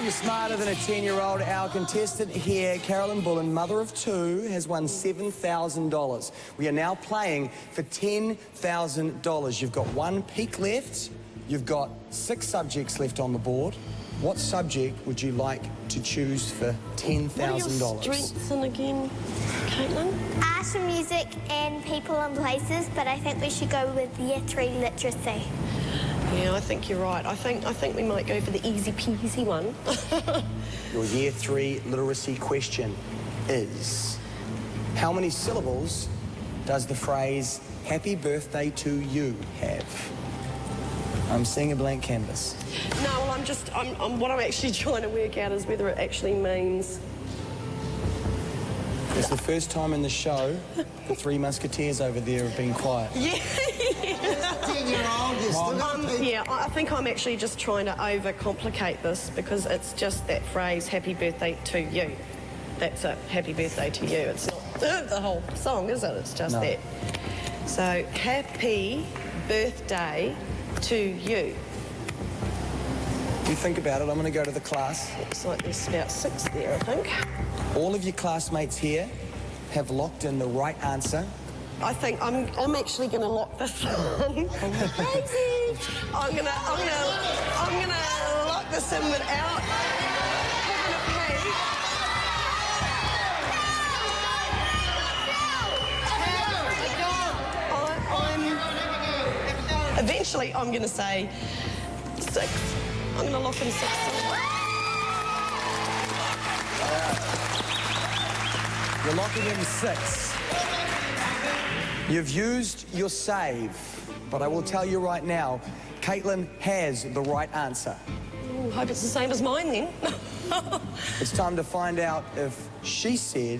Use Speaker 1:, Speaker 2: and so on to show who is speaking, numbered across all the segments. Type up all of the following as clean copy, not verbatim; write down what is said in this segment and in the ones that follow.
Speaker 1: you're smarter than a 10-year-old. Our contestant here, Carolyn Bullen, mother of two, has won $7,000. We are now playing for $10,000. You've got one peak left. You've got 6 subjects left on the board. What subject would you like to choose for $10,000?
Speaker 2: What are your strengths in again, Caitlin?
Speaker 3: Art and music and people and places, but I think we should go with Year 3 literacy.
Speaker 2: Yeah, I think you're right. I think we might go for the easy peasy one.
Speaker 1: Your Year 3 literacy question is, how many syllables does the phrase "Happy birthday to you" have? I'm seeing a blank canvas.
Speaker 2: No, well, what I'm actually trying to work out is whether it actually means...
Speaker 1: It's the first time in the show the 3 musketeers over there have been quiet.
Speaker 2: Yeah.
Speaker 4: 10-year-old, you're still
Speaker 2: yeah, I think I'm actually just trying to overcomplicate this because it's just that phrase, happy birthday to you. That's it, happy birthday to you. It's not the whole song, is it? It's just that. So, happy birthday to you.
Speaker 1: You think about it, I'm going to go to the class.
Speaker 2: Looks like there's about 6 there, I think.
Speaker 1: All of your classmates here have locked in the right answer.
Speaker 2: I think I'm actually going to lock this in. Crazy! I'm gonna lock this in without having a pee. Eventually, I'm going to say 6. I'm going to lock in 6.
Speaker 1: You're locking in 6. You've used your save, but I will tell you right now, Caitlin has the right answer.
Speaker 2: Ooh, hope it's the same as mine then.
Speaker 1: It's time to find out if she said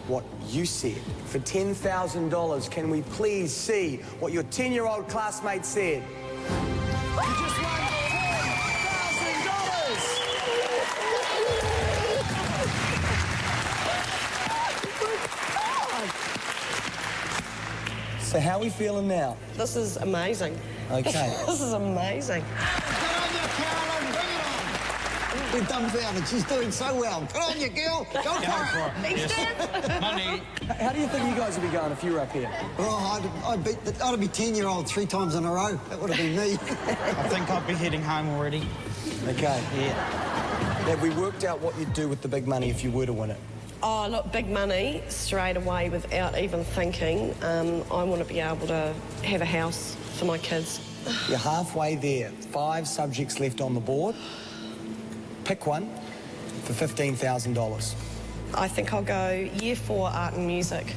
Speaker 1: what you said. For $10,000, can we please see what your 10-year-old classmate said? You just won So how are we feeling now?
Speaker 2: This is amazing.
Speaker 1: Okay.
Speaker 2: This is amazing.
Speaker 4: Good on you, Carolyn. Bring it on. We're dumbfounded. She's doing so well. Good on you, girl. Go for it.
Speaker 2: Thanks, Dad.
Speaker 5: Money.
Speaker 1: How do you think you guys would be going if you were up here?
Speaker 4: Oh, I'd be 10-year-old 3 times in a row. That would have been me.
Speaker 5: I think I'd be heading home already.
Speaker 1: Okay.
Speaker 5: Yeah.
Speaker 1: Have we worked out what you'd do with the big money if you were to win it?
Speaker 2: Oh, look, big money, straight away, without even thinking. I want to be able to have a house for my kids.
Speaker 1: You're halfway there. 5 subjects left on the board. Pick one for $15,000.
Speaker 2: I think I'll go Year 4 art and music.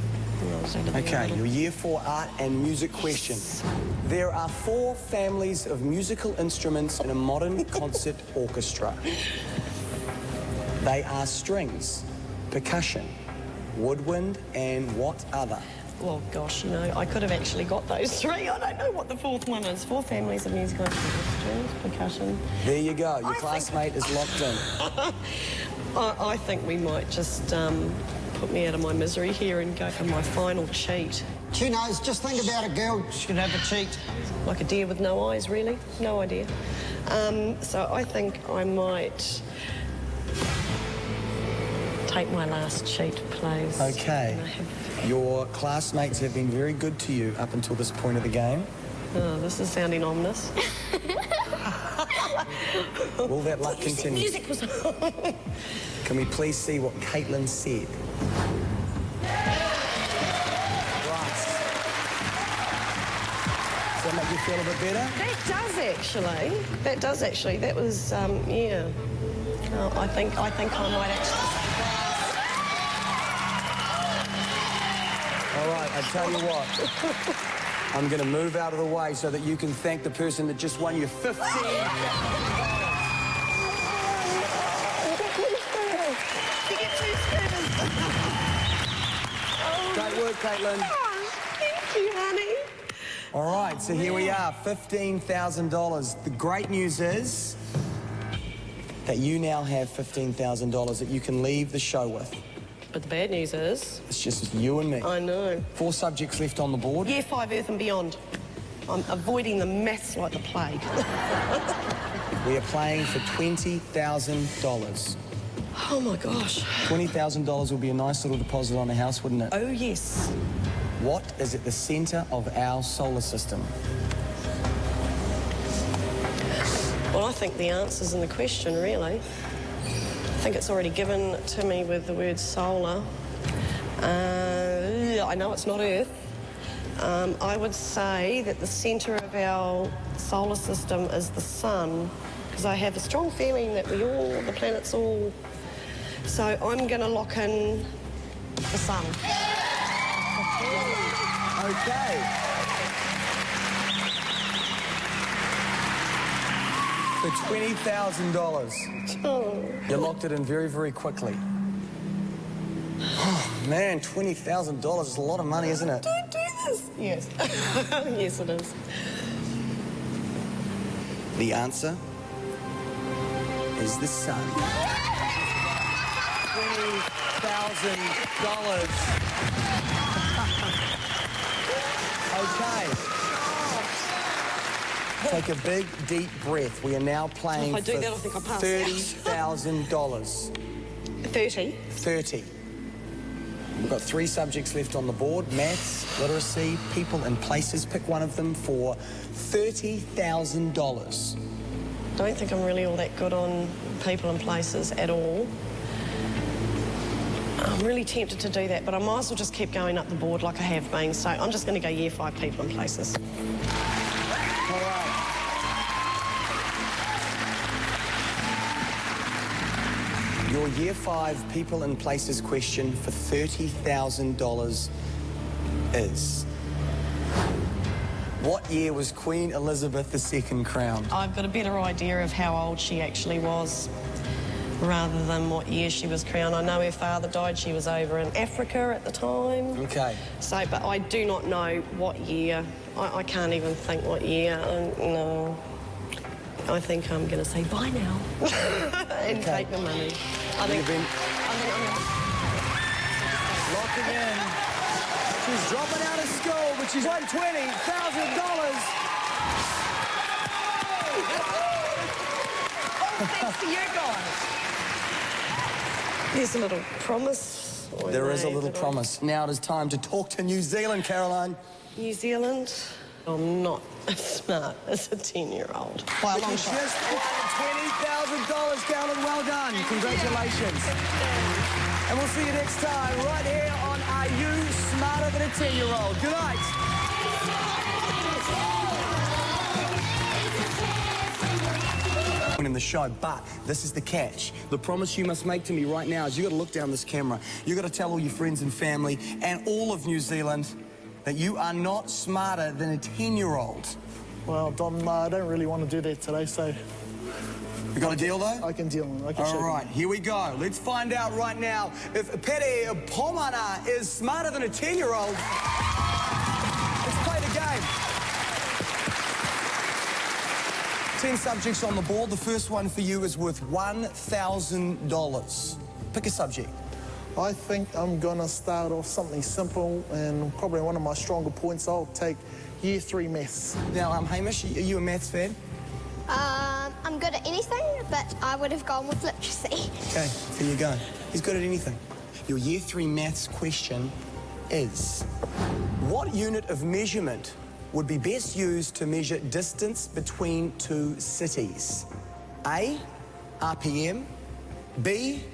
Speaker 1: Okay, your Year 4 art and music question. There are 4 families of musical instruments in a modern concert orchestra. They are strings, percussion, woodwind, and what other?
Speaker 2: Well, gosh, you know, I could have actually got those 3. I don't know what the 4th one is. 4 families of musical instruments, strings, percussion.
Speaker 1: There you go. Your classmate is locked in.
Speaker 2: I think we might just put me out of my misery here and go for my final cheat.
Speaker 4: She knows. Just think about it, girl.
Speaker 5: She can have a cheat.
Speaker 2: Like a deer with no eyes, really? No idea. So I think I might take my last cheat, please.
Speaker 1: Okay. Your classmates have been very good to you up until this point of the game.
Speaker 2: Oh, this is sounding ominous.
Speaker 1: Will that luck continue?
Speaker 2: Music was on.
Speaker 1: Can we please see what Caitlin said? Right. Does that make you feel a bit better?
Speaker 2: That does actually. That does actually. That was, yeah. Oh, I think I might actually.
Speaker 1: All right, I tell you what. I'm going to move out of the way so that you can thank the person that just won you $15,000. Great work, Caitlin.
Speaker 2: Oh, thank you, honey.
Speaker 1: All right, so here we are, $15,000. The great news is that you now have $15,000 that you can leave the show with.
Speaker 2: But the bad news is...
Speaker 1: It's just you and me.
Speaker 2: I know.
Speaker 1: 4 subjects left on the board.
Speaker 2: Year 5 Earth and Beyond. I'm avoiding the maths like the plague.
Speaker 1: We are playing for $20,000.
Speaker 2: Oh my gosh.
Speaker 1: $20,000 will be a nice little deposit on the house, wouldn't it?
Speaker 2: Oh yes.
Speaker 1: What is at the centre of our solar system?
Speaker 2: Well, I think the answer's in the question, really. I think it's already given to me with the word solar. I know it's not Earth. I would say that the centre of our solar system is the sun, because I have a strong feeling that the planets all... So I'm going to lock in the sun.
Speaker 1: Okay. For $20,000.
Speaker 2: Oh.
Speaker 1: You locked it in very, very quickly. Oh, man, $20,000 is a lot of money, isn't it?
Speaker 2: Don't do this. Yes. Yes, it is.
Speaker 1: The answer is the sun. $20,000. Okay. Take a big, deep breath. We are now playing
Speaker 2: If I do
Speaker 1: for
Speaker 2: that, I think I'll pass
Speaker 1: $30,000.
Speaker 2: 30.
Speaker 1: 30. We've got 3 subjects left on the board: maths, literacy, people and places. Pick one of them for $30,000.
Speaker 2: Don't think I'm really all that good on people and places at all. I'm really tempted to do that, but I might as well just keep going up the board like I have been. So I'm just going to go year 5 people and places.
Speaker 1: All right. Your year 5 people and places question for $30,000 is: what year was Queen Elizabeth II crowned?
Speaker 2: I've got a better idea of how old she actually was rather than what year she was crowned. I know her father died. She was over in Africa at the time.
Speaker 1: Okay.
Speaker 2: So, but I do not know what year. I can't even think what year. No. I think I'm going to say bye now and take the money. I think I'm
Speaker 1: Locking in. She's dropping out of school, but she's won $20,000.
Speaker 2: thanks to you guys. There's a little promise.
Speaker 1: There is a little promise. Now it is time to talk to New Zealand, Caroline.
Speaker 2: New Zealand? I'm not as smart as a 10-year-old. By a long
Speaker 1: You just
Speaker 2: shot.
Speaker 1: won $20,000, Carolyn. Well done. Congratulations. And we'll see you next time right here on Are You Smarter Than a 10-Year-Old? Good night. In the show, but this is the catch. The promise you must make to me right now is you got to look down this camera. You got to tell all your friends and family and all of New Zealand that you are not smarter than a 10-year-old.
Speaker 6: Well, Dom, I don't really want to do that today, so...
Speaker 1: You got a deal, though?
Speaker 6: I can deal. I can show
Speaker 1: All
Speaker 6: you.
Speaker 1: right, here we go. Let's find out right now if Pere Pomana is smarter than a 10-year-old. Let's play the game. 10 subjects on the board. The first one for you is worth $1,000. Pick a subject.
Speaker 6: I think I'm going to start off something simple and probably one of my stronger points. I'll take year 3 maths.
Speaker 1: Now, Hamish, are you a maths fan?
Speaker 3: I'm good at anything, but I would have gone with literacy.
Speaker 1: Okay, there you go. He's good at anything. Your year 3 maths question is: what unit of measurement would be best used to measure distance between 2 cities? A, RPM, B,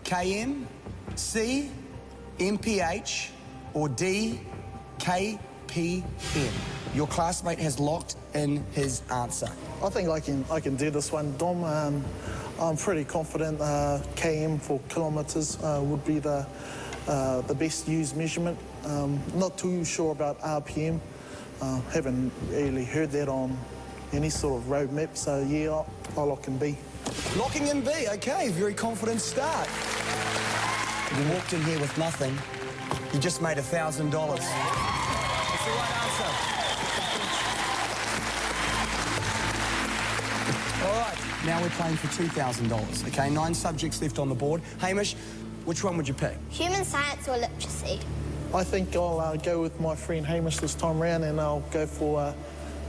Speaker 1: km, C, mph, or D, kpm? Your classmate has locked in his answer.
Speaker 6: I think I can do this one, Dom. I'm pretty confident km for kilometres would be the best used measurement. Not too sure about RPM. Haven't really heard that on any sort of road map, so yeah, I'll lock in B.
Speaker 1: Locking in B, okay, very confident start. You walked in here with nothing. You just made $1,000. That's the right answer. All right, now we're playing for $2,000, okay? 9 subjects left on the board. Hamish, which one would you pick?
Speaker 3: Human science or literacy?
Speaker 6: I think I'll go with my friend Hamish this time round, and I'll go for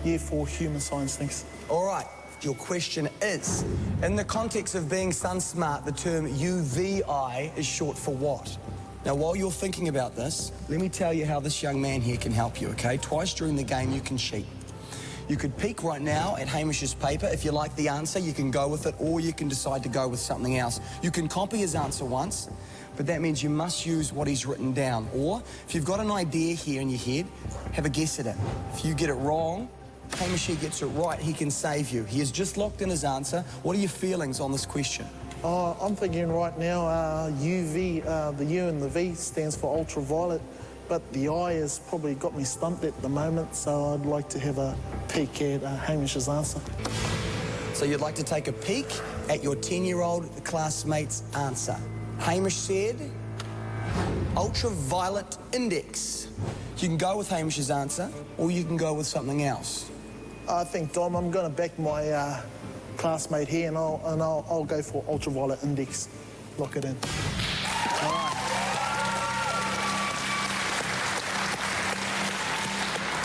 Speaker 6: year 4 human science, thanks.
Speaker 1: All right, your question is. In the context of being sun smart, the term UVI is short for what? Now, while you're thinking about this, let me tell you how this young man here can help you, okay? Twice during the game, you can cheat. You could peek right now at Hamish's paper. If you like the answer, you can go with it, or you can decide to go with something else. You can copy his answer once, but that means you must use what he's written down. Or, if you've got an idea here in your head, have a guess at it. If you get it wrong, Hamish here gets it right, he can save you. He has just locked in his answer. What are your feelings on this question?
Speaker 6: I'm thinking right now UV, the U and the V stands for ultraviolet, but the I has probably got me stumped at the moment, so I'd like to have a peek at Hamish's answer.
Speaker 1: So you'd like to take a peek at your 10-year-old classmate's answer. Hamish said ultraviolet index. You can go with Hamish's answer, or you can go with something else.
Speaker 6: I think, Dom, I'm going to back my classmate here, and I'll go for ultraviolet index. Lock it in.
Speaker 1: All right.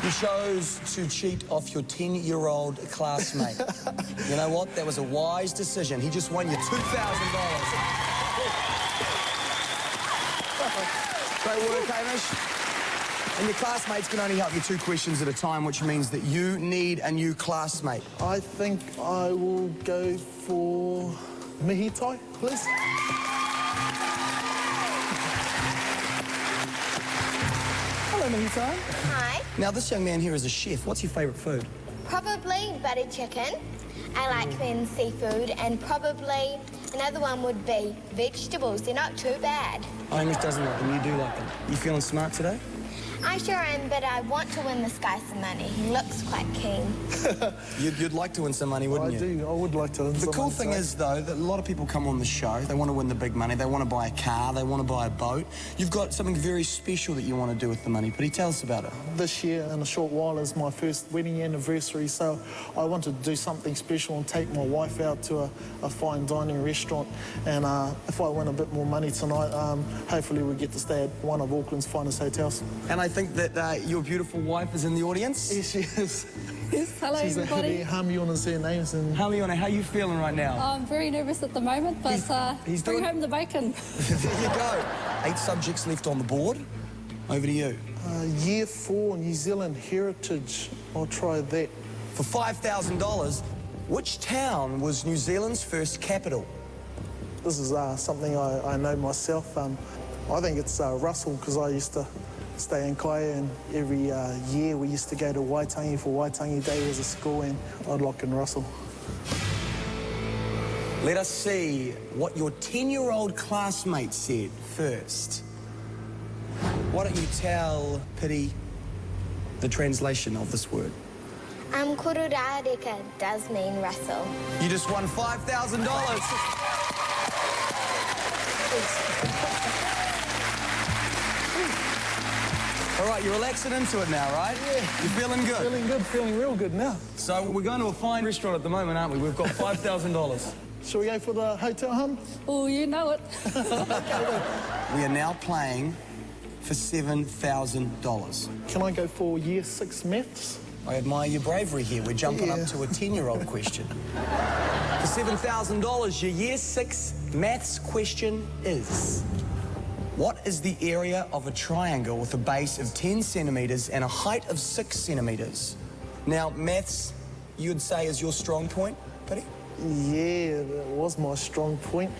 Speaker 1: You chose to cheat off your 10-year-old classmate. You know what? That was a wise decision. He just won you $2,000. Great work, Hamish. And your classmates can only help you 2 questions at a time, which means that you need a new classmate.
Speaker 6: I think I will go for Mihitai, please. Hello, Mihitai.
Speaker 3: Hi.
Speaker 1: Now, this young man here is a chef. What's your favourite food?
Speaker 3: Probably buttered chicken. I like then seafood, and probably another one would be vegetables. They're not too bad.
Speaker 1: Hamish doesn't like them. You do like them. You feeling smart today?
Speaker 3: I sure am, but I want to win this guy some money. He looks quite keen.
Speaker 1: You'd like to win some money, wouldn't you?
Speaker 6: I do. I would like to win some
Speaker 1: The cool
Speaker 6: money
Speaker 1: thing
Speaker 6: today.
Speaker 1: is, though, that a lot of people come on the show. They want to win the big money. They want to buy a car. They want to buy a boat. You've got something very special that you want to do with the money. But tell us about it.
Speaker 6: This year, in a short while, is my first wedding anniversary, so I wanted to do something special and take my wife out to a fine dining restaurant. And if I win a bit more money tonight, hopefully we'll get to stay at one of Auckland's finest hotels.
Speaker 1: And I think that your beautiful wife is in the audience.
Speaker 6: Yes, she is.
Speaker 7: Yes, hello
Speaker 6: She's
Speaker 7: everybody.
Speaker 6: Hamiona's her names. And
Speaker 1: Hamiona, how are you feeling right now?
Speaker 7: I'm very nervous at the moment, but
Speaker 1: he's
Speaker 7: bring
Speaker 1: doing-
Speaker 7: home the bacon.
Speaker 1: There you go. 8 subjects left on the board. Over to you.
Speaker 6: Year 4, New Zealand Heritage. I'll try that.
Speaker 1: For $5,000, which town was New Zealand's first capital?
Speaker 6: This is something I know myself. I think it's Russell, because I used to stay in Kaya, and every year we used to go to Waitangi for Waitangi Day as a school, and I'd lock in Russell.
Speaker 1: Let us see what your 10-year-old classmate said first. Why don't you tell Pity the translation of this word?
Speaker 3: Kururareka does mean Russell.
Speaker 1: You just won $5,000. All right, you're relaxing into it now, right?
Speaker 6: Yeah.
Speaker 1: You're feeling good?
Speaker 6: Feeling good, feeling real good now.
Speaker 1: So we're going to a fine restaurant at the moment, aren't we? We've got $5,000.
Speaker 6: Shall we go for the hotel hunt?
Speaker 7: Oh, you know it.
Speaker 1: We are now playing for $7,000.
Speaker 6: Can I go for year 6 maths?
Speaker 1: I admire your bravery here. We're jumping
Speaker 6: Yeah.
Speaker 1: up to a 10-year-old question. For $7,000, your year 6 maths question is: what is the area of a triangle with a base of 10 centimetres and a height of 6 centimetres? Now, maths, you'd say, is your strong point, Pity?
Speaker 6: Yeah, that was my strong point.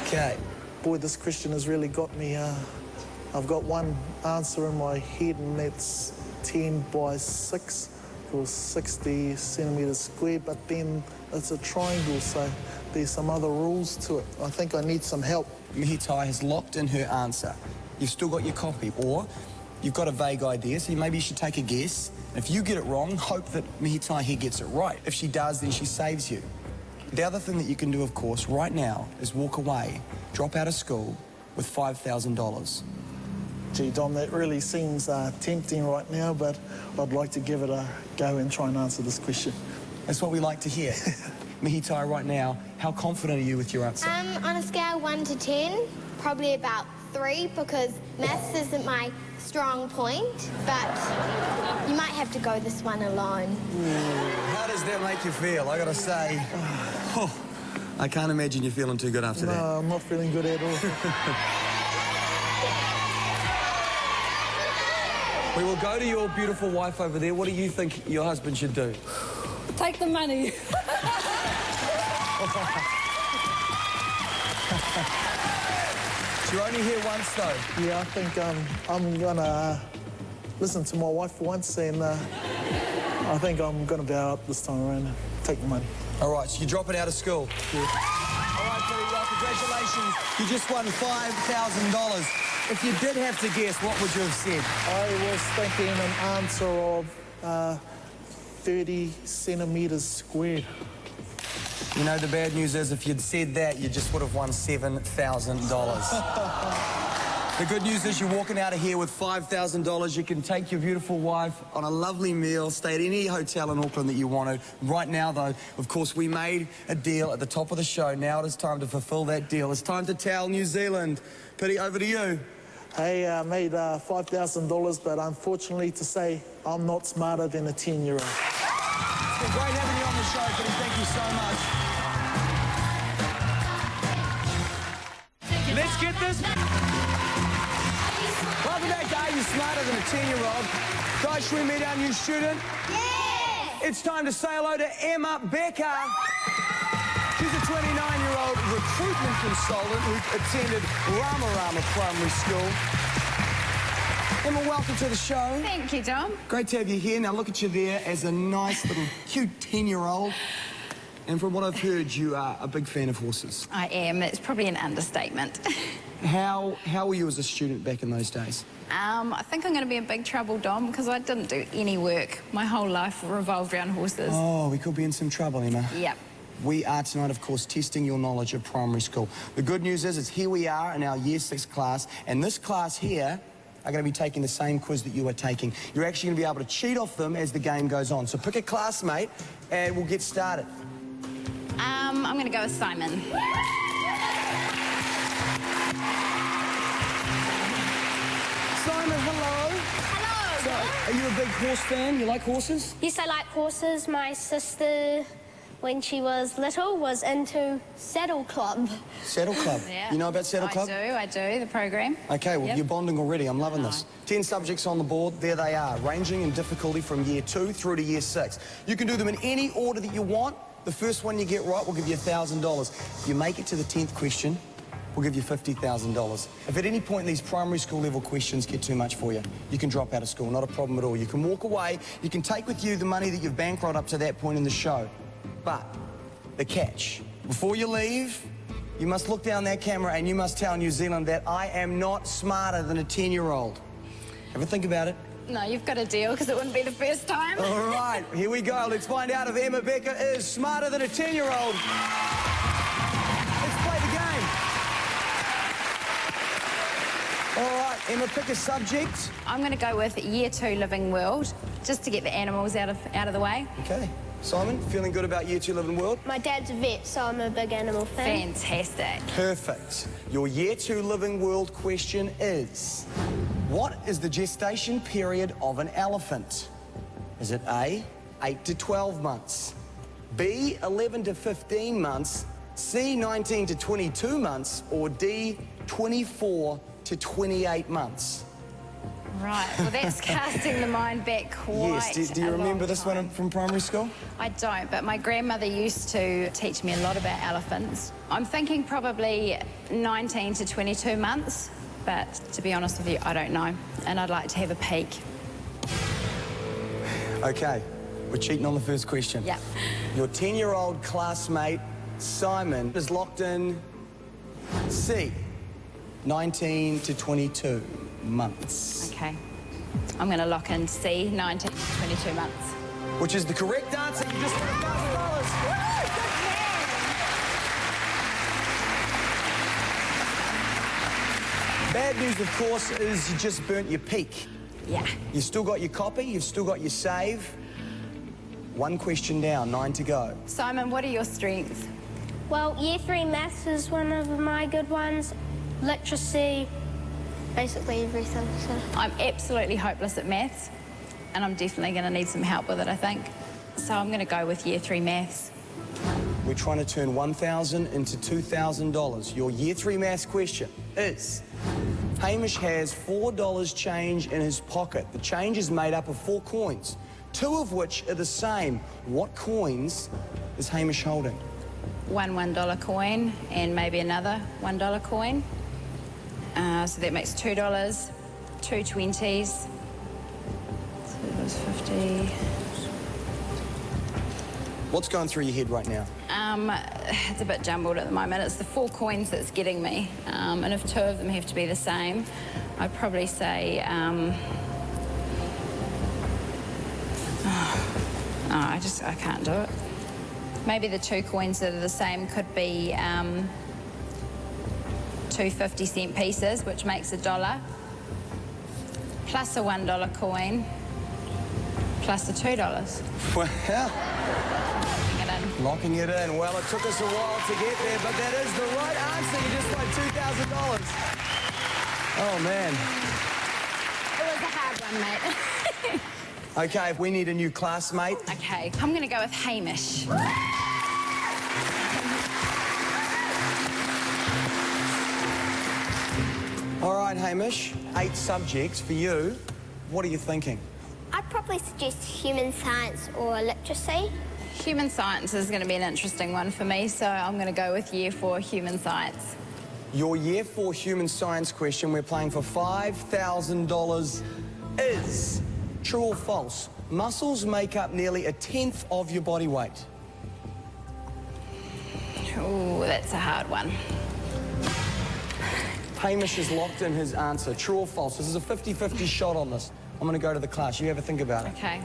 Speaker 1: Okay.
Speaker 6: Boy, this question has really got me. I've got one answer in my head, and that's 10 by 6 for 60 centimetres square, but then it's a triangle, so there's some other rules to it. I think I need some help.
Speaker 1: Mihitai has locked in her answer. You've still got your copy, or you've got a vague idea, so maybe you should take a guess. If you get it wrong, hope that Mihitai here gets it right. If she does, then she saves you. The other thing that you can do, of course, right now is walk away, drop out of school with $5,000.
Speaker 6: Gee, Dom, that really seems tempting right now, but I'd like to give it a go and try and answer this question.
Speaker 1: That's what we like to hear. Mihitai, right now, how confident are you with your answer?
Speaker 3: On a scale 1 to 10, probably about 3 because maths isn't my strong point, but you might have to go this one alone.
Speaker 1: How does that make you feel? I gotta say, I can't imagine you feeling too good after that.
Speaker 6: No, I'm not feeling good at all.
Speaker 1: We will go to your beautiful wife over there. What do you think your husband should do?
Speaker 7: Take the money.
Speaker 1: You're only here once, though.
Speaker 6: Yeah, I think I'm gonna listen to my wife once, and I think I'm gonna bow up this time around and take the money.
Speaker 1: All right, so you're dropping out of school.
Speaker 6: Yeah.
Speaker 1: All right, Billy, well, congratulations. You just won $5,000. If you did have to guess, what would you have said?
Speaker 6: I was thinking an answer of 30 centimetres squared.
Speaker 1: You know, the bad news is if you'd said that, you just would have won $7,000. The good news is you're walking out of here with $5,000. You can take your beautiful wife on a lovely meal, stay at any hotel in Auckland that you wanted. Right now, though, of course, we made a deal at the top of the show. Now it is time to fulfill that deal. It's time to tell New Zealand. Pity, over to you.
Speaker 6: Hey, I made $5,000, but unfortunately to say, I'm not smarter than a 10-year-old.
Speaker 1: It's been great having you on the show, Pity. Thank you so much. Let's get this. Welcome back to Are You Smarter Than a 10-Year-Old? Guys, should we meet our new student?
Speaker 3: Yeah!
Speaker 1: It's time to say hello to Emma Becker. She's a 29-year-old recruitment consultant who attended Rama Rama Primary School. Emma, welcome to the show.
Speaker 8: Thank you, Dom.
Speaker 1: Great to have you here. Now, look at you there as a nice little cute 10-year-old. And from what I've heard, you are a big fan of horses.
Speaker 8: I am. It's probably an understatement.
Speaker 1: How were you as a student back in those days?
Speaker 8: I think I'm going to be in big trouble, Dom, because I didn't do any work. My whole life revolved around horses.
Speaker 1: Oh, we could be in some trouble, Emma.
Speaker 8: Yep.
Speaker 1: We are tonight, of course, testing your knowledge of primary school. The good news is here we are in our Year 6 class, and this class here are going to be taking the same quiz that you are taking. You're actually going to be able to cheat off them as the game goes on. So pick a classmate, and we'll get started.
Speaker 8: I'm going to go with Simon.
Speaker 1: Simon, hello.
Speaker 9: Hello.
Speaker 1: So, are you a big horse fan? You like horses?
Speaker 9: Yes, I like horses. My sister, when she was little, was into Saddle Club.
Speaker 1: Saddle Club.
Speaker 8: Yeah.
Speaker 1: You know about Saddle Club?
Speaker 8: I do, the program.
Speaker 1: Okay, well,
Speaker 8: Yep.
Speaker 1: you're bonding already. I'm loving this. 10 subjects on the board. There they are, ranging in difficulty from Year 2 through to Year 6. You can do them in any order that you want. The first one you get right will give you $1,000. If you make it to the 10th question, we'll give you $50,000. If at any point these primary school level questions get too much for you, you can drop out of school, not a problem at all. You can walk away, you can take with you the money that you've bankrolled up to that point in the show. But the catch, before you leave, you must look down that camera and you must tell New Zealand that I am not smarter than a 10-year-old. Have a think about it.
Speaker 8: No, you've got a deal, because it wouldn't be the first time.
Speaker 1: All right, here we go. Let's find out if Emma Becker is smarter than a 10-year-old. Let's play the game. All right, Emma, pick a subject.
Speaker 8: I'm going to go with Year 2 Living World, just to get the animals out of the way.
Speaker 1: Okay. Simon, feeling good about Year 2 Living World?
Speaker 9: My dad's a vet, so I'm a big animal fan.
Speaker 8: Fantastic.
Speaker 1: Perfect. Your Year 2 Living World question is, what is the gestation period of an elephant? Is it A, 8 to 12 months, B, 11 to 15 months, C, 19 to 22 months, or D, 24 to 28 months?
Speaker 8: Right, well, that's casting the mind back quite
Speaker 1: Yes, do you
Speaker 8: a
Speaker 1: remember
Speaker 8: long
Speaker 1: this
Speaker 8: time.
Speaker 1: one from primary school?
Speaker 8: I don't, but my grandmother used to teach me a lot about elephants. I'm thinking probably 19 to 22 months, but to be honest with you, I don't know, and I'd like to have a peek.
Speaker 1: Okay, we're cheating on the first question.
Speaker 8: Yep.
Speaker 1: Your 10-year-old classmate, Simon, is locked in C, 19 to 22 months.
Speaker 8: Okay. I'm going to lock in C, 19 to 22 months.
Speaker 1: Which is the correct answer. You just won $1,000. Bad news, of course, is you just burnt your peak.
Speaker 8: Yeah.
Speaker 1: You've still got your copy, you've still got your save. One question down, 9 to go.
Speaker 8: Simon, what are your strengths?
Speaker 9: Well, Year 3 maths is one of my good ones. Literacy, basically everything. So.
Speaker 8: I'm absolutely hopeless at maths, and I'm definitely going to need some help with it, I think. So I'm going to go with Year 3 maths.
Speaker 1: We're trying to turn $1,000 into $2,000. Your Year 3 maths question is, Hamish has $4 change in his pocket. The change is made up of 4 coins, 2 of which are the same. What coins is Hamish holding?
Speaker 8: One $1 coin and maybe another $1 coin. So that makes $2, 2 20s. So that was 50.
Speaker 1: What's going through your head right now?
Speaker 8: It's a bit jumbled at the moment. It's the 4 coins that's getting me. And if 2 of them have to be the same, I'd probably say... I can't do it. Maybe the 2 coins that are the same could be 2 50-cent pieces, which makes $1, plus a $1 coin, plus a $2.
Speaker 1: Well,
Speaker 8: Locking it in.
Speaker 1: locking it in. Well, it took us a while to get there, but that is the right answer. You just won $2,000. Oh, man.
Speaker 8: It was a hard one, mate.
Speaker 1: Okay, we need a new classmate.
Speaker 8: Okay, I'm going to go with Hamish.
Speaker 1: All right, Hamish, 8 subjects for you. What are you thinking?
Speaker 9: I'd probably suggest human science or literacy.
Speaker 8: Human science is going to be an interesting one for me, so I'm going to go with Year 4 human science.
Speaker 1: Your Year 4 human science question we're playing for $5,000 is true or false? Muscles make up nearly 1/10 of your body weight.
Speaker 8: Oh, that's a hard one.
Speaker 1: Hamish has locked in his answer. True or false? This is a 50-50 shot on this. I'm going to go to the class. You have a think about it.
Speaker 8: Okay.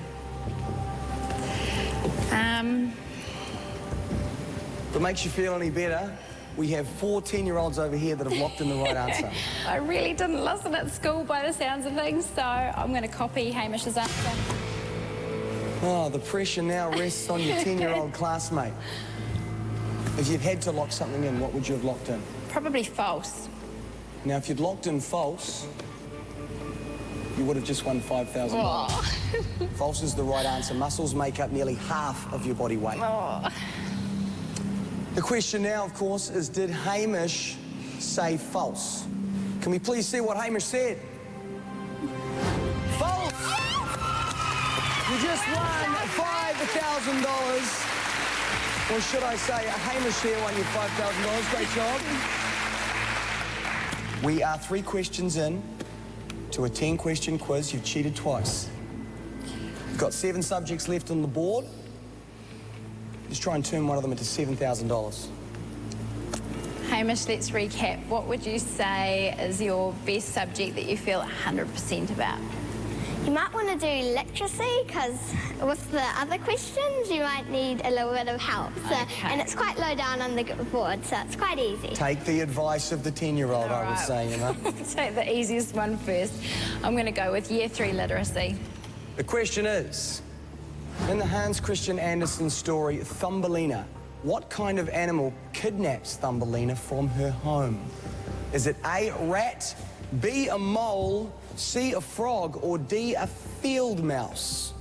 Speaker 1: If it makes you feel any better, we have 4 10-year-olds over here that have locked in the right answer.
Speaker 8: I really didn't listen at school by the sounds of things, so I'm going to copy Hamish's answer.
Speaker 1: Oh, the pressure now rests on your 10-year-old classmate. If you'd had to lock something in, what would you have locked in?
Speaker 8: Probably false.
Speaker 1: Now, if you'd locked in false, you would have just won $5,000.
Speaker 8: Oh.
Speaker 1: False is the right answer. Muscles make up nearly half of your body weight.
Speaker 8: Oh.
Speaker 1: The question now, of course, is did Hamish say false? Can we please see what Hamish said? False! You just won $5,000. Or should I say, Hamish here won you $5,000. Great job. We are 3 questions in to a 10-question quiz. You've cheated twice. You've got 7 subjects left on the board. Just try and turn one of them into $7,000.
Speaker 8: Hamish, let's recap. What would you say is your best subject that you feel 100% about?
Speaker 9: You might want to do literacy because with the other questions you might need a little bit of help. So,
Speaker 8: Okay.
Speaker 9: And it's quite low down on the board, so it's quite easy.
Speaker 1: Take the advice of the 10-year-old, I would say, you know.
Speaker 8: Take the easiest one first. I'm going to go with Year 3 literacy.
Speaker 1: The question is, in the Hans Christian Andersen story, Thumbelina, what kind of animal kidnaps Thumbelina from her home? Is it A, a rat, B, a mole, C, a frog, or D, a field mouse?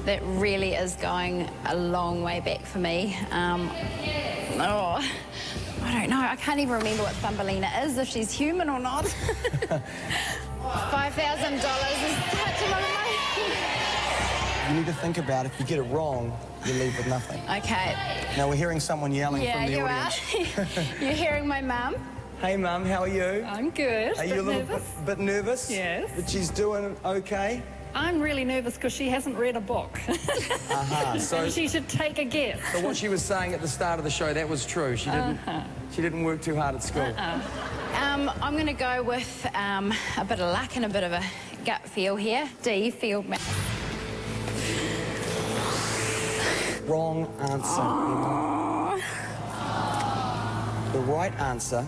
Speaker 8: That really is going a long way back for me. I don't know. I can't even remember what Thumbelina is, if she's human or not. $5,000 is such a lot of money.
Speaker 1: You need to think about it. If you get it wrong, you leave with nothing.
Speaker 8: Okay.
Speaker 1: Now, we're hearing someone yelling
Speaker 8: Yeah,
Speaker 1: from the
Speaker 8: you
Speaker 1: audience.
Speaker 8: are. You're hearing my mum?
Speaker 1: Hey, Mum, how are you?
Speaker 7: I'm good.
Speaker 1: Are you a little bit nervous?
Speaker 7: Yes.
Speaker 1: But she's doing okay?
Speaker 7: I'm really nervous because she hasn't read a book.
Speaker 1: So
Speaker 7: She should take a guess.
Speaker 1: So what she was saying at the start of the show, that was true. She didn't work too hard at school.
Speaker 8: I'm going to go with a bit of luck and a bit of a gut feel here. D, field mouse.
Speaker 1: Wrong answer, Emma. The right answer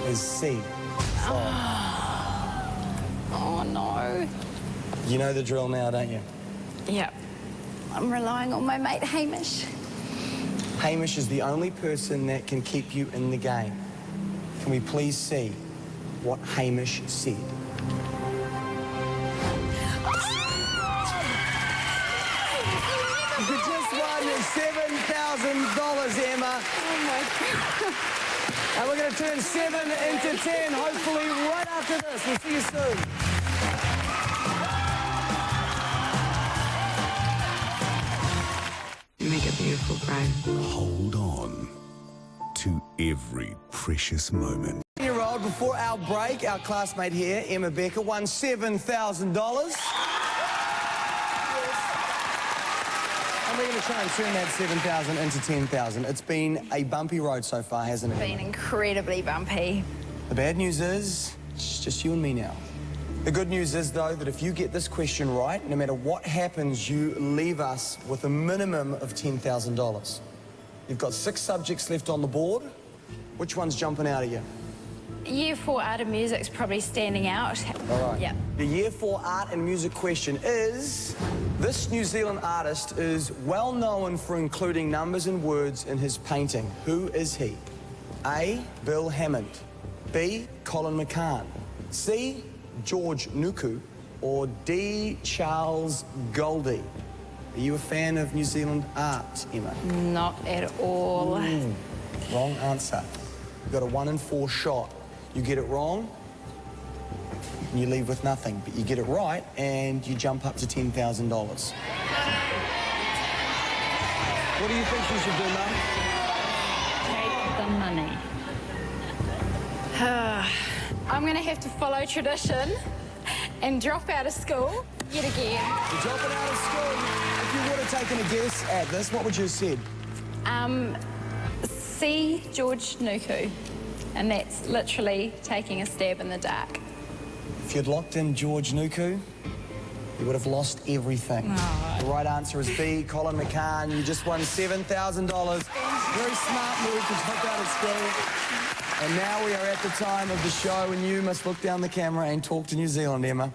Speaker 1: is C.
Speaker 8: Oh, no.
Speaker 1: You know the drill now, don't you?
Speaker 8: Yep. I'm relying on my mate Hamish.
Speaker 1: Hamish is the only person that can keep you in the game. Can we please see what Hamish said. You just won $7,000, Emma.
Speaker 8: Oh my God.
Speaker 1: And we're going to turn 7 into 10, hopefully right after this. We'll see you soon.
Speaker 10: You make a beautiful bride.
Speaker 11: Hold on to every precious moment.
Speaker 1: Year-old, before our break, our classmate here, Emma Becker, won $7,000. And we're going to try and turn that 7,000 into 10,000. It's been a bumpy road so far, hasn't it?
Speaker 8: It's been incredibly bumpy.
Speaker 1: The bad news is, it's just you and me now. The good news is, though, that if you get this question right, no matter what happens, you leave us with a minimum of $10,000. You've got 6 subjects left on the board. Which one's jumping out at you?
Speaker 8: Year 4 art and music's probably standing out.
Speaker 1: All right.
Speaker 8: Yeah.
Speaker 1: The Year 4 art and music question is, this New Zealand artist is well known for including numbers and words in his painting. Who is he? A, Bill Hammond. B, Colin McCann. C, George Nuku. Or D, Charles Goldie. Are you a fan of New Zealand art, Emma?
Speaker 8: Not at all.
Speaker 1: Wrong answer. You've got a 1 in 4 shot. You get it wrong, and you leave with nothing. But you get it right, and you jump up to $10,000. What do you think you should do, Mum?
Speaker 8: Take the money. I'm going to have to follow tradition and drop out of school yet again.
Speaker 1: You're dropping out of school. If you would have taken a guess at this, what would you have said?
Speaker 8: C, George Nuku. And that's literally taking a stab in the dark.
Speaker 1: If you'd locked in George Nuku, you would have lost everything.
Speaker 8: Oh.
Speaker 1: The right answer is B, Colin McCann. You just won $7,000. Very smart move to drop out of school. And now we are at the time of the show when you must look down the camera and talk to New Zealand, Emma.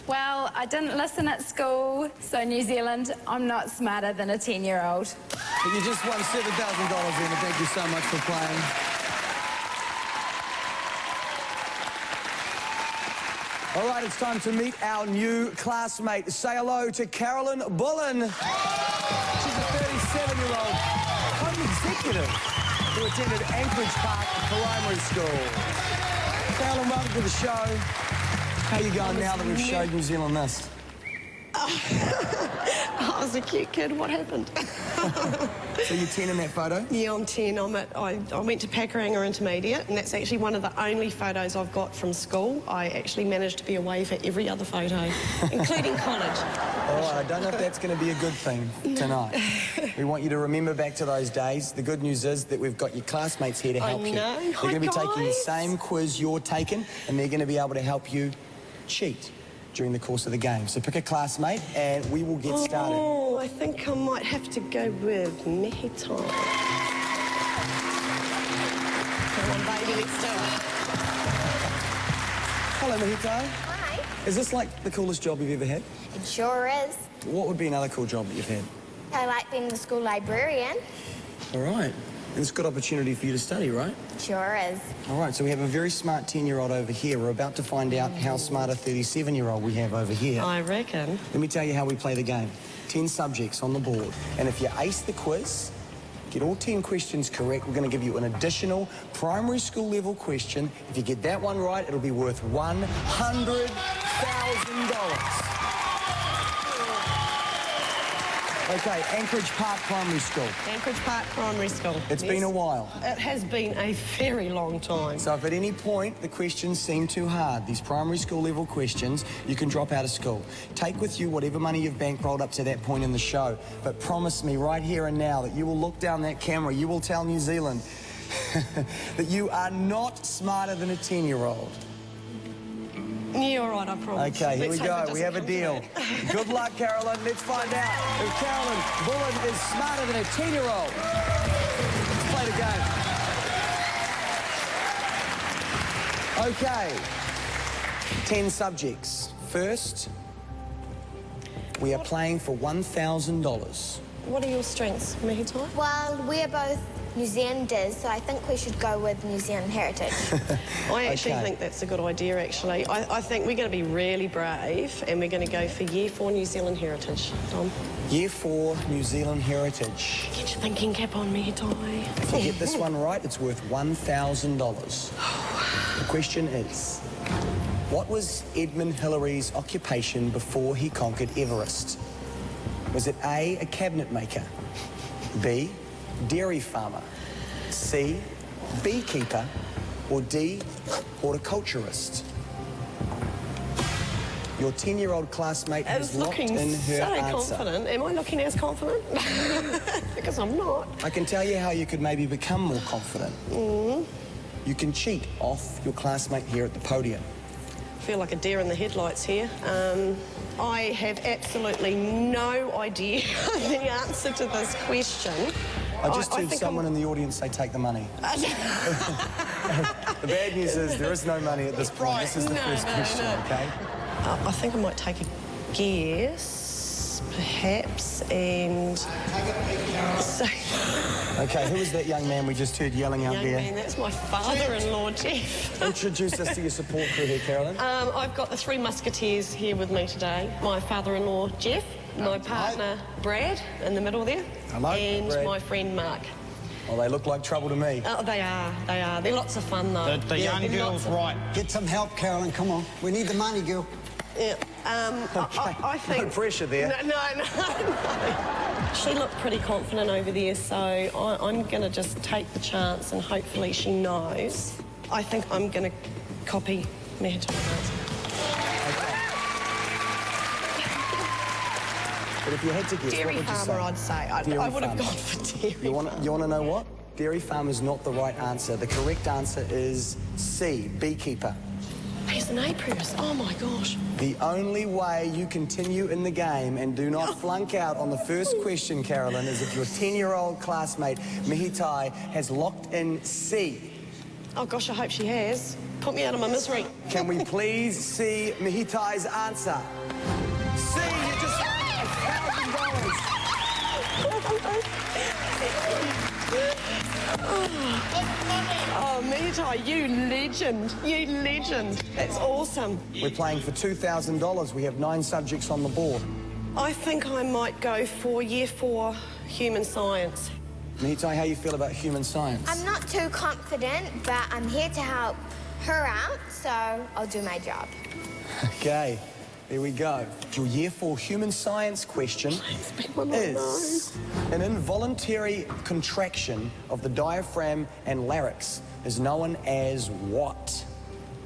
Speaker 8: Well, I didn't listen at school, so New Zealand, I'm not smarter than a 10-year-old.
Speaker 1: But you just won $7,000, Emma. Thank you so much for playing. All right, it's time to meet our new classmate. Say hello to Carolyn Bullen. She's a 37-year-old home executive who attended Anchorage Park Primary School. Carolyn, welcome to the show. How are you going now that we've showed New Zealand this?
Speaker 2: I was a cute kid. What happened?
Speaker 1: So you're 10 in that photo?
Speaker 2: Yeah, I'm 10. I went to Pakuranga Intermediate, and that's actually one of the only photos I've got from school. I actually managed to be away for every other photo, including college.
Speaker 1: All right, I don't know if that's going to be a good thing tonight. We want you to remember back to those days. The good news is that we've got your classmates here to help you.
Speaker 2: They're
Speaker 1: going to be taking the same quiz you're taking, and they're going to be able to help you cheat during the course of the game. So pick a classmate and we will get started.
Speaker 2: Oh, I think I might have to go with Mehitai. Come on, baby, let's do it.
Speaker 1: Hello, Mehitai.
Speaker 3: Hi.
Speaker 1: Is this like the coolest job you've ever had?
Speaker 3: It sure is.
Speaker 1: What would be another cool job that you've had?
Speaker 3: I like being the school librarian.
Speaker 1: All right. And it's a good opportunity for you to study, right?
Speaker 3: Sure is.
Speaker 1: All right, so we have a very smart 10-year-old over here. We're about to find out how smart a 37-year-old we have over here.
Speaker 2: I reckon.
Speaker 1: Let me tell you how we play the game. 10 subjects on the board. And if you ace the quiz, get all 10 questions correct, we're going to give you an additional primary school level question. If you get that one right, it'll be worth $100,000. Okay, Anchorage Park Primary School.
Speaker 2: Anchorage Park Primary School.
Speaker 1: It's been a while.
Speaker 2: It has been a very long time.
Speaker 1: So if at any point the questions seem too hard, these primary school level questions, you can drop out of school. Take with you whatever money you've bankrolled up to that point in the show. But promise me right here and now that you will look down that camera, you will tell New Zealand that you are not smarter than a 10-year-old.
Speaker 2: Yeah, all right, I promise.
Speaker 1: Okay, here
Speaker 2: Let's
Speaker 1: we
Speaker 2: hope
Speaker 1: go.
Speaker 2: it doesn't
Speaker 1: We have a
Speaker 2: come to
Speaker 1: deal.
Speaker 2: that.
Speaker 1: Good luck, Carolyn. Let's find out if Carolyn Bullen is smarter than a 10-year-old. Let's play the game. Okay. 10 subjects. First, we are playing for $1,000.
Speaker 2: What are your strengths, Mehitai?
Speaker 3: Well, we're both New Zealanders, so I think we should go with New Zealand heritage.
Speaker 2: I actually think that's a good idea, actually. I think we're going to be really brave and we're going to go for Year 4 New Zealand heritage, Dom.
Speaker 1: Year 4 New Zealand heritage.
Speaker 2: Get your thinking cap on me, Ty.
Speaker 1: If you get this one right, it's worth $1,000. The question is, what was Edmund Hillary's occupation before he conquered Everest? Was it A, a cabinet maker, B, dairy farmer, C, beekeeper, or D, horticulturist? Your 10-year-old classmate has locked in her answer.
Speaker 2: Confident. Am I looking as confident? Because I'm not.
Speaker 1: I can tell you how you could maybe become more confident. You can cheat off your classmate here at the podium.
Speaker 2: I feel like a deer in the headlights here. I have absolutely no idea the answer to this question.
Speaker 1: I just heard someone in the audience say take the money. The bad news is there is no money at this point. Right. This is the first question, okay?
Speaker 2: I think I might take a guess, perhaps, and...
Speaker 1: Okay, who is that young man we just heard yelling out there?
Speaker 2: Young man, that's my father-in-law, Jeff.
Speaker 1: Introduce us to your support crew here, Carolyn.
Speaker 2: I've got the 3 musketeers here with me today. My father-in-law, Jeff, my partner, Brad, in the middle there.
Speaker 1: Hello,
Speaker 2: and
Speaker 1: Brad.
Speaker 2: my friend, Mark.
Speaker 1: Well, they look like trouble to me.
Speaker 2: Oh, they are. They're lots of fun, though.
Speaker 5: The young girl's right.
Speaker 4: Get some help, Carolyn, come on. We need the money, girl.
Speaker 2: Yeah,
Speaker 1: Okay.
Speaker 2: I think...
Speaker 1: No pressure there.
Speaker 2: No. She looked pretty confident over there, so I'm going to just take the chance and hopefully she knows. I think I'm going to copy Mehita's answer.
Speaker 1: But if you had to guess,
Speaker 2: Dairy
Speaker 1: what would
Speaker 2: farmer,
Speaker 1: you say?
Speaker 2: I'd say. I would have gone for dairy farmer.
Speaker 1: You want to know what? Dairy farmer is not the right answer. The correct answer is C, beekeeper.
Speaker 2: He's an A-press. Oh, my gosh.
Speaker 1: The only way you continue in the game and do not flunk out on the first question, Carolyn, is if your 10-year-old classmate, Mehitai, has locked in C.
Speaker 2: Oh, gosh, I hope she has. Put me out of my misery.
Speaker 1: Can we please see Mehitai's answer? C, you just won $1,000.
Speaker 2: Oh, Mehitai, you legend. You legend. That's awesome.
Speaker 1: We're playing for $2,000. We have 9 subjects on the board.
Speaker 2: I think I might go for Year 4 Human Science.
Speaker 1: Mehitai, how you feel about human science?
Speaker 3: I'm not too confident, but I'm here to help her out, so I'll do my job.
Speaker 1: Okay, here we go. Your Year 4 Human Science question is: an involuntary contraction of the diaphragm and larynx is known as what?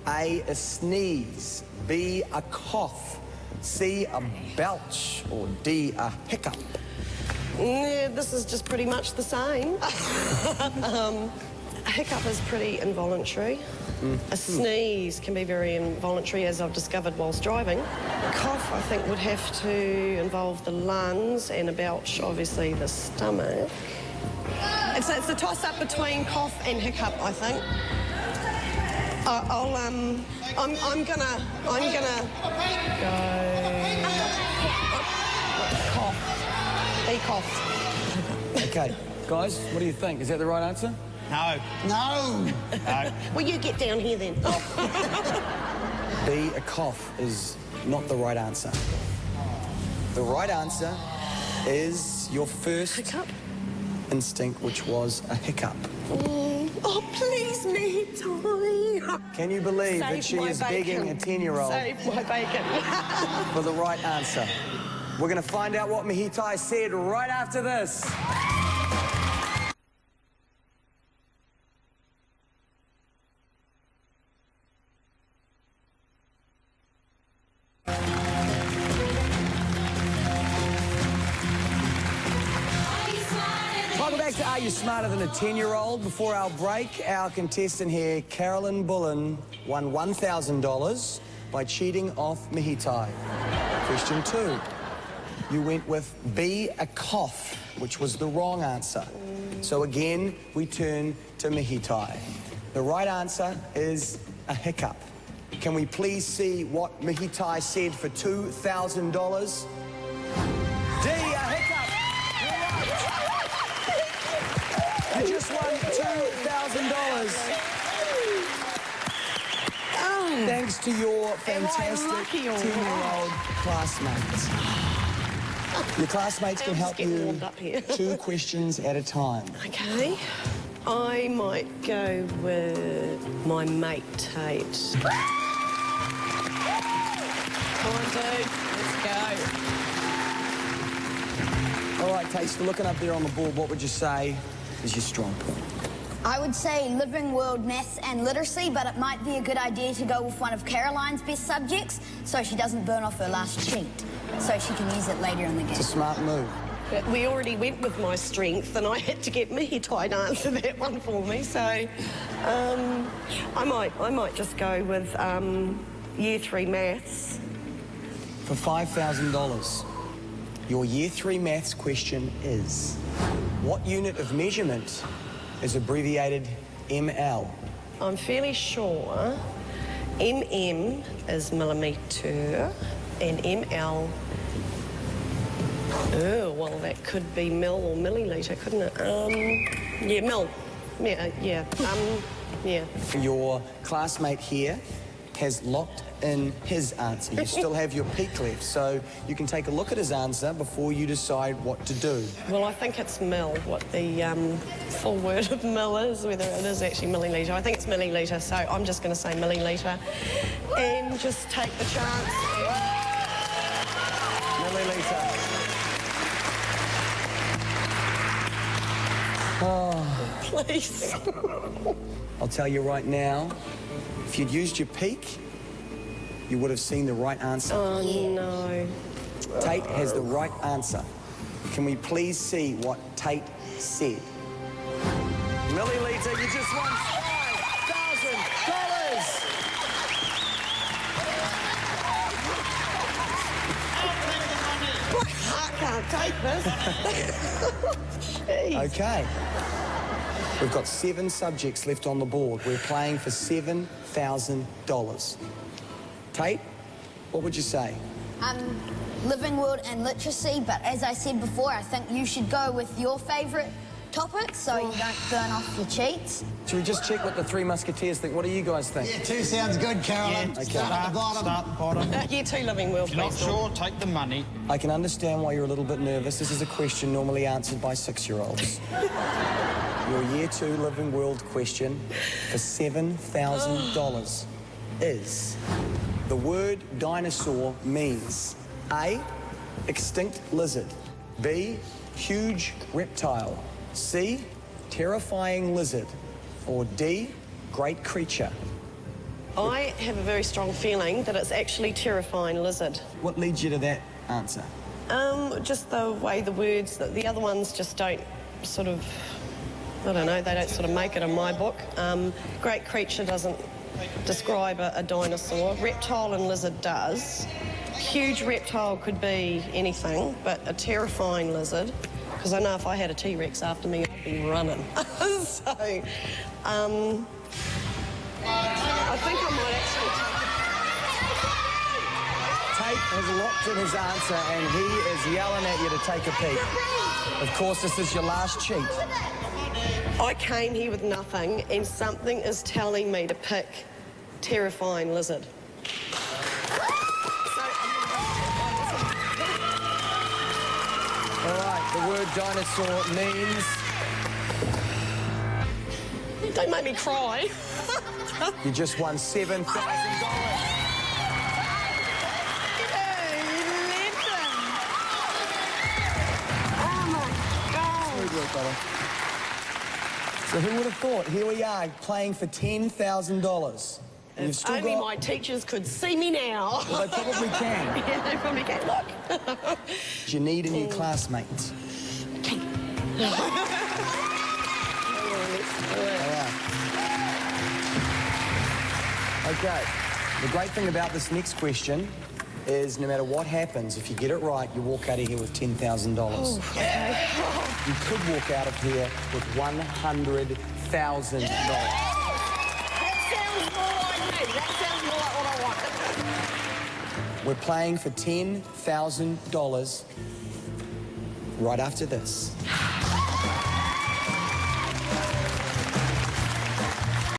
Speaker 1: A, a sneeze, B, a cough, C, a belch, or D, a hiccup?
Speaker 2: Yeah, this is just pretty much the same. A hiccup is pretty involuntary. A sneeze can be very involuntary, as I've discovered whilst driving. A cough, I think, would have to involve the lungs, and a belch, obviously, the stomach. It's a toss-up between cough and hiccup, I think. I'm gonna go cough. A cough.
Speaker 1: Okay, guys, what do you think? Is that the right answer?
Speaker 5: No.
Speaker 4: No!
Speaker 5: No.
Speaker 2: Well, you get down here then.
Speaker 1: B, a cough, is not the right answer. The right answer is your first
Speaker 2: Hiccup?
Speaker 1: instinct, which was a hiccup.
Speaker 2: Oh, please, Mehitai.
Speaker 1: Can you believe that she is begging a 10-year-old
Speaker 2: Save my bacon.
Speaker 1: for the right answer? We're going to find out what Mehitai said right after this. Welcome back to Are You Smarter Than a 10-Year-Old? Before our break, our contestant here, Carolyn Bullen, won $1,000 by cheating off Mehitai. Question 2. You went with B, a cough, which was the wrong answer. So again, we turn to Mehitai. The right answer is a hiccup. Can we please see what Mehitai said for $2,000? D, a hiccup. You're right. You just won to your fantastic
Speaker 2: lucky or
Speaker 1: 10-year-old classmates. Your classmates can
Speaker 2: I'm
Speaker 1: help
Speaker 2: just getting
Speaker 1: you
Speaker 2: warmed up here.
Speaker 1: 2 questions at a time.
Speaker 2: Okay. I might go with my mate, Tate. Come on, dude. Let's go.
Speaker 1: All right, Tate, so looking up there on the board, what would you say is your strong point?
Speaker 12: I would say living world maths and literacy, but it might be a good idea to go with one of Caroline's best subjects so she doesn't burn off her last cheat, so she can use it later in the game.
Speaker 1: It's a smart move.
Speaker 2: We already went with my strength, and I had to get me to answer that one for me. So, I might just go with Year 3 maths.
Speaker 1: For $5,000, your Year 3 maths question is, what unit of measurement is abbreviated ML?
Speaker 2: I'm fairly sure MM is millimetre and ML. Oh, well, that could be mil or millilitre, couldn't it? Yeah, mil. Yeah.
Speaker 1: Your classmate here has locked in his answer. You still have your peak left, so you can take a look at his answer before you decide what to do.
Speaker 2: Well, I think it's mil, what the full word of mil is, whether it is actually millilitre. I think it's millilitre, so I'm just going to say millilitre and just take the chance.
Speaker 1: Millilitre. Oh.
Speaker 2: Please.
Speaker 1: I'll tell you right now, if you'd used your peak, you would have seen the right answer.
Speaker 2: Oh, no.
Speaker 1: Tate has the right answer. Can we please see what Tate said? Millilitre, you just won $5,000!
Speaker 2: My heart can't take this. Jeez.
Speaker 1: Okay. We've got 7 subjects left on the board. We're playing for $7,000. Tate, what would you say?
Speaker 12: Living world and literacy, but as I said before, I think you should go with your favourite topic so you don't burn off your cheats.
Speaker 1: Should we just check what the 3 Musketeers think? What do you guys think?
Speaker 4: Yeah, 2 sounds good, Carolyn.
Speaker 5: Yeah,
Speaker 4: Okay.
Speaker 5: start at the bottom.
Speaker 2: Year 2 living world,
Speaker 5: If you're not
Speaker 2: please.
Speaker 5: sure, take the money.
Speaker 1: I can understand why you're a little bit nervous. This is a question normally answered by 6-year-olds. Your Year 2 Living World question for $7,000 is, the word dinosaur means A, extinct lizard, B, huge reptile, C, terrifying lizard, or D, great creature.
Speaker 2: I have a very strong feeling that it's actually terrifying lizard.
Speaker 1: What leads you to that answer?
Speaker 2: Just the way the words, that the other ones just don't sort of, I don't know, they don't sort of make it in my book. Great creature doesn't describe a dinosaur. Reptile and lizard does. Huge reptile could be anything, but a terrifying lizard, because I know if I had a T-Rex after me, I'd be running. So, I think I might actually take
Speaker 1: Tate has locked in his answer and he is yelling at you to take a peek. Of course, this is your last cheat.
Speaker 2: I came here with nothing, and something is telling me to pick terrifying lizard.
Speaker 1: All right, the word dinosaur means...
Speaker 2: Don't make me cry.
Speaker 1: You just won $7,000. So who would have thought? Here we are, playing for $10,000. And you've
Speaker 2: If
Speaker 1: still
Speaker 2: only
Speaker 1: got...
Speaker 2: my teachers could see me now.
Speaker 1: Well, they probably can.
Speaker 2: Yeah, they probably can. Look.
Speaker 1: You need a new classmate.
Speaker 2: Okay.
Speaker 1: All right. Okay. The great thing about this next question is no matter what happens, if you get it right, you walk out of here with $10,000.
Speaker 2: Oh, okay.
Speaker 1: You could walk out of here with $100,000.
Speaker 2: That sounds more like me. That sounds more like what I want.
Speaker 1: We're playing for $10,000 right after this.